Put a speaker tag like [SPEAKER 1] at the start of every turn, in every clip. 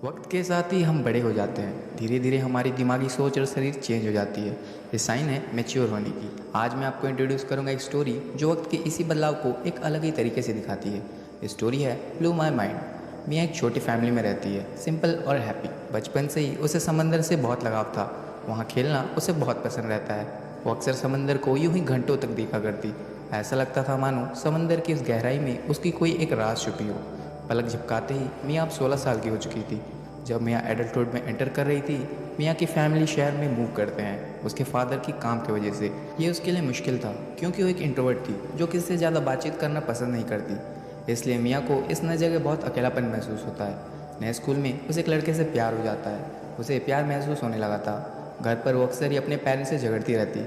[SPEAKER 1] वक्त के साथ ही हम बड़े हो जाते हैं। धीरे धीरे हमारी दिमागी सोच और शरीर चेंज हो जाती है। ये साइन है मैच्योर होने की। आज मैं आपको इंट्रोड्यूस करूंगा एक स्टोरी जो वक्त के इसी बदलाव को एक अलग ही तरीके से दिखाती है। ये स्टोरी है ब्लू माई माइंड। मियाँ एक छोटी फैमिली में रहती है, सिंपल और हैप्पी। बचपन से ही उसे समंदर से बहुत लगाव था। वहाँ खेलना उसे बहुत पसंद रहता है। वो अक्सर समंदर को यूं ही घंटों तक देखा करती। ऐसा लगता था मानो समंदर की उस गहराई में उसकी कोई एक राज छुपी हो। पलक झपकाते ही मियाँ अब 16 साल की हो चुकी थी। जब मियाँ एडल्टहुड में एंटर कर रही थी, मियाँ की फैमिली शहर में मूव करते हैं उसके फादर की काम की वजह से। ये उसके लिए मुश्किल था क्योंकि वो एक इंट्रोवर्ट थी जो किसी से ज़्यादा बातचीत करना पसंद नहीं करती। इसलिए मियाँ को इस नई जगह बहुत अकेलापन महसूस होता है। नए स्कूल में उसे एक लड़के से प्यार हो जाता है। उसे प्यार महसूस होने लगा था। घर पर वो अक्सर ही अपने पेरेंट्स से झगड़ती रहती।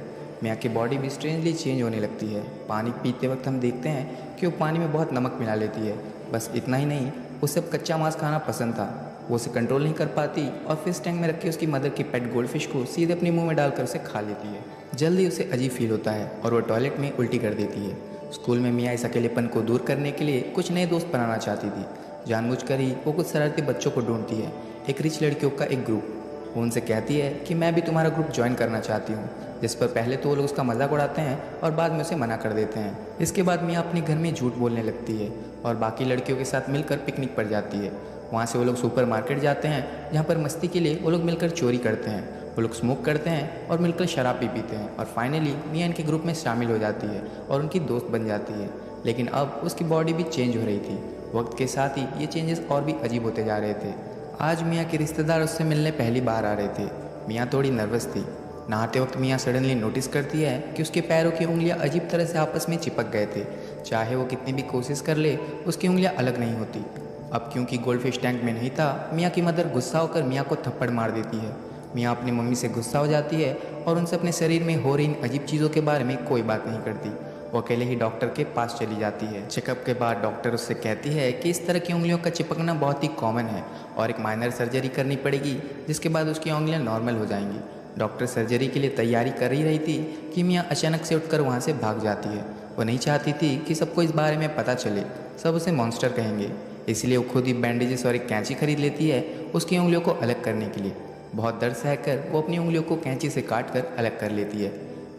[SPEAKER 1] मियाँ की बॉडी भी स्ट्रेंजली चेंज होने लगती है। पानी पीते वक्त हम देखते हैं कि वो पानी में बहुत नमक मिला लेती है। बस इतना ही नहीं, उसे अब कच्चा मांस खाना पसंद था। वो उसे कंट्रोल नहीं कर पाती और फिश टैंक में रखी उसकी मदर की पेट गोल्डफिश को सीधे अपने मुंह में डालकर उसे खा लेती है। जल्दी उसे अजीब फील होता है और वो टॉयलेट में उल्टी कर देती है। स्कूल में मियाँ इस अकेलेपन को दूर करने के लिए कुछ नए दोस्त बनाना चाहती थी। जानबूझकर ही वो कुछ शरारती बच्चों को ढूंढती है, एक रिच लड़कियों का एक ग्रुप। वो उनसे कहती है कि मैं भी तुम्हारा ग्रुप ज्वाइन करना चाहती हूँ, जिस पर पहले तो वो लोग उसका मजाक उड़ाते हैं और बाद में उसे मना कर देते हैं। इसके बाद मियाँ अपने घर में झूठ बोलने लगती है और बाकी लड़कियों के साथ मिलकर पिकनिक पर जाती है। वहाँ से वो लोग सुपरमार्केट जाते हैं जहाँ पर मस्ती के लिए वो लोग मिलकर चोरी करते हैं। वो लोग स्मोक करते हैं और मिलकर शराब भी पीते हैं और फाइनली मियाँ इनके ग्रुप में शामिल हो जाती है और उनकी दोस्त बन जाती है। लेकिन अब उसकी बॉडी भी चेंज हो रही थी। वक्त के साथ ही ये चेंजेस और भी अजीब होते जा रहे थे। आज मियाँ के रिश्तेदार उससे मिलने पहली बार आ रहे थे। मियाँ थोड़ी नर्वस थी। नहाते वक्त मियाँ सडनली नोटिस करती है कि उसके पैरों की उंगलियाँ अजीब तरह से आपस में चिपक गए थे। चाहे वो कितनी भी कोशिश कर ले, उसकी उंगलियाँ अलग नहीं होती। अब क्योंकि गोल्डफिश टैंक में नहीं था, मियाँ की मदर गुस्सा होकर मियाँ को थप्पड़ मार देती है। मियाँ अपनी मम्मी से गुस्सा हो जाती है और उनसे अपने शरीर में हो रही इन अजीब चीज़ों के बारे में कोई बात नहीं करती। वो अकेले ही डॉक्टर के पास चली जाती है। चेकअप के बाद डॉक्टर उससे कहती है कि इस तरह की उंगलियों का चिपकना बहुत ही कॉमन है और एक माइनर सर्जरी करनी पड़ेगी, जिसके बाद उसकी उंगलियां नॉर्मल हो जाएंगी। डॉक्टर सर्जरी के लिए तैयारी कर ही रही थी कि मियाँ अचानक से उठकर वहाँ से भाग जाती है। वो नहीं चाहती थी कि सबको इस बारे में पता चले, सब उसे मॉन्स्टर कहेंगे। इसलिए वो खुद ही बैंडेजेस और एक कैंची खरीद लेती है उसकी उंगलियों को अलग करने के लिए। बहुत दर्द सहकर वो अपनी उंगलियों को कैंची से काट कर अलग कर लेती है।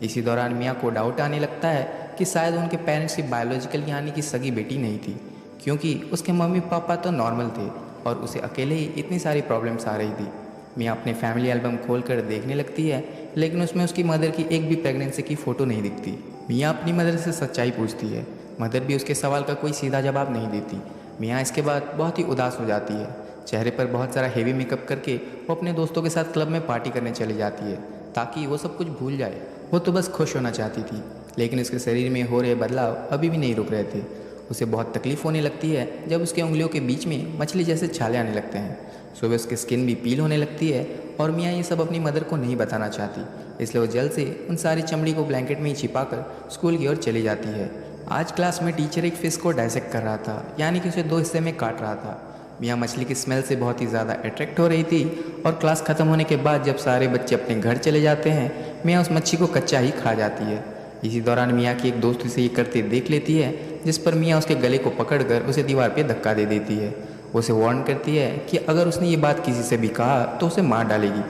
[SPEAKER 1] इसी दौरान मियाँ को डाउट आने लगता है कि शायद उनके पेरेंट्स की बायोलॉजिकल यानी कि सगी बेटी नहीं थी, क्योंकि उसके मम्मी पापा तो नॉर्मल थे और उसे अकेले ही इतनी सारी प्रॉब्लम्स आ रही थी। मियाँ अपने फैमिली एल्बम खोलकर देखने लगती है, लेकिन उसमें उसकी मदर की एक भी प्रेगनेंसी की फ़ोटो नहीं दिखती। मियाँ अपनी मदर से सच्चाई पूछती है। मदर भी उसके सवाल का कोई सीधा जवाब नहीं देती। मियाँ इसके बाद बहुत ही उदास हो जाती है। चेहरे पर बहुत सारा हेवी मेकअप करके वो अपने दोस्तों के साथ क्लब में पार्टी करने चली जाती है ताकि वो सब कुछ भूल जाए। वो तो बस खुश होना चाहती थी, लेकिन उसके शरीर में हो रहे बदलाव अभी भी नहीं रुक रहे थे। उसे बहुत तकलीफ होने लगती है जब उसके उंगलियों के बीच में मछली जैसे छाले आने लगते हैं। सुबह उसकी स्किन भी पील होने लगती है और मियाँ ये सब अपनी मदर को नहीं बताना चाहती, इसलिए वो जल्द से उन सारी चमड़ी को ब्लैंकेट में ही छिपाकर स्कूल की ओर चली जाती है। आज क्लास में टीचर एक फिश को डायसेक्ट कर रहा था, यानी कि उसे दो हिस्से में काट रहा था। मियाँ मछली की स्मेल से बहुत ही ज़्यादा अट्रैक्ट हो रही थी और क्लास ख़त्म होने के बाद जब सारे बच्चे अपने घर चले जाते हैं, मियाँ उस मच्छी को कच्चा ही खा जाती है। इसी दौरान मियाँ की एक दोस्त उसे ये करते देख लेती है, जिस पर मियाँ उसके गले को पकड़कर उसे दीवार पे धक्का दे देती है। उसे वार्न करती है कि अगर उसने ये बात किसी से भी कहा तो उसे मार डालेगी।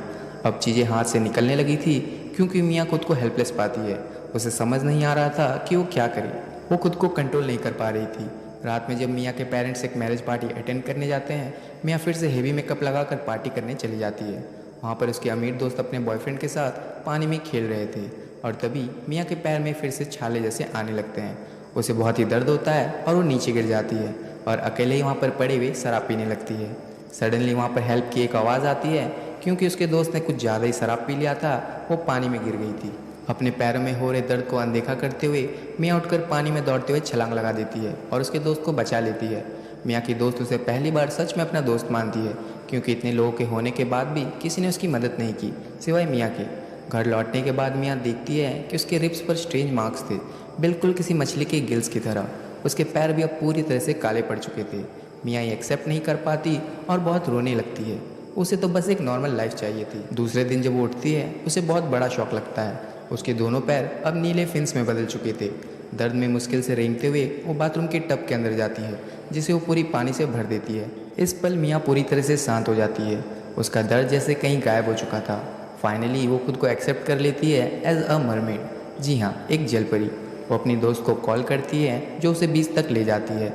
[SPEAKER 1] अब चीज़ें हाथ से निकलने लगी थी क्योंकि मियाँ खुद को हेल्पलेस पाती है। उसे समझ नहीं आ रहा था कि वो क्या करे। वो खुद को कंट्रोल नहीं कर पा रही थी। रात में जब मियाँ के पेरेंट्स एक मैरिज पार्टी अटेंड करने जाते हैं, मियाँ फिर से हेवी मेकअप लगाकर पार्टी करने चली जाती है। वहाँ पर उसके अमीर दोस्त अपने बॉयफ्रेंड के साथ पानी में खेल रहे थे और तभी मियाँ के पैर में फिर से छाले जैसे आने लगते हैं। उसे बहुत ही दर्द होता है और वो नीचे गिर जाती है और अकेले ही वहाँ पर पड़े हुए शराब पीने लगती है। सडनली वहाँ पर हेल्प की एक आवाज़ आती है क्योंकि उसके दोस्त ने कुछ ज़्यादा ही शराब पी लिया था। वो पानी में गिर गई थी। अपने पैरों में हो रहे दर्द को अनदेखा करते हुए मियाँ उठकर पानी में दौड़ते हुए छलांग लगा देती है और उसके दोस्त को बचा लेती है। मियाँ की दोस्त उसे पहली बार सच में अपना दोस्त मानती है, क्योंकि इतने लोगों के होने के बाद भी किसी ने उसकी मदद नहीं की सिवाय मियाँ के। घर लौटने के बाद मियाँ देखती है कि उसके रिब्स पर स्ट्रेंज मार्क्स थे, बिल्कुल किसी मछली के गिल्स की तरह। उसके पैर भी अब पूरी तरह से काले पड़ चुके थे। मियाँ ये एक्सेप्ट नहीं कर पाती और बहुत रोने लगती है। उसे तो बस एक नॉर्मल लाइफ चाहिए थी। दूसरे दिन जब वो उठती है, उसे बहुत बड़ा शौक लगता है। उसके दोनों पैर अब नीले फिन्स में बदल चुके थे। दर्द में मुश्किल से रेंगते हुए वो बाथरूम के टब के अंदर जाती है, जिसे वो पूरी पानी से भर देती है। इस पल मियाँ पूरी तरह से शांत हो जाती है। उसका दर्द जैसे कहीं गायब हो चुका था। फाइनली वो खुद को एक्सेप्ट कर लेती है एज अ मरमेड। जी हाँ, एक जलपरी। वो अपनी दोस्त को कॉल करती है जो उसे बीच तक ले जाती है।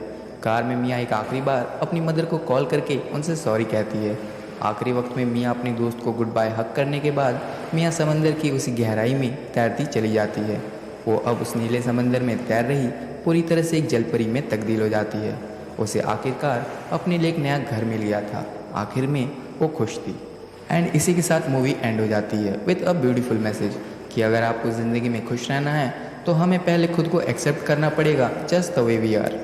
[SPEAKER 1] कार में मियाँ एक आखिरी बार अपनी मदर को कॉल करके उनसे सॉरी कहती है। आखिरी वक्त में मियाँ अपनी दोस्त को गुड बाय हक करने के बाद मियाँ समंदर की उसी गहराई में तैरती चली जाती है। वो अब उस नीले समंदर में तैर रही पूरी तरह से एक जलपरी में तब्दील हो जाती है। उसे आखिरकार अपने लिए एक नया घर मिल गया था। आखिर में वो खुश थी। एंड इसी के साथ मूवी एंड हो जाती है विथ अ ब्यूटीफुल मैसेज कि अगर आपको ज़िंदगी में खुश रहना है तो हमें पहले खुद को एक्सेप्ट करना पड़ेगा just the way we are.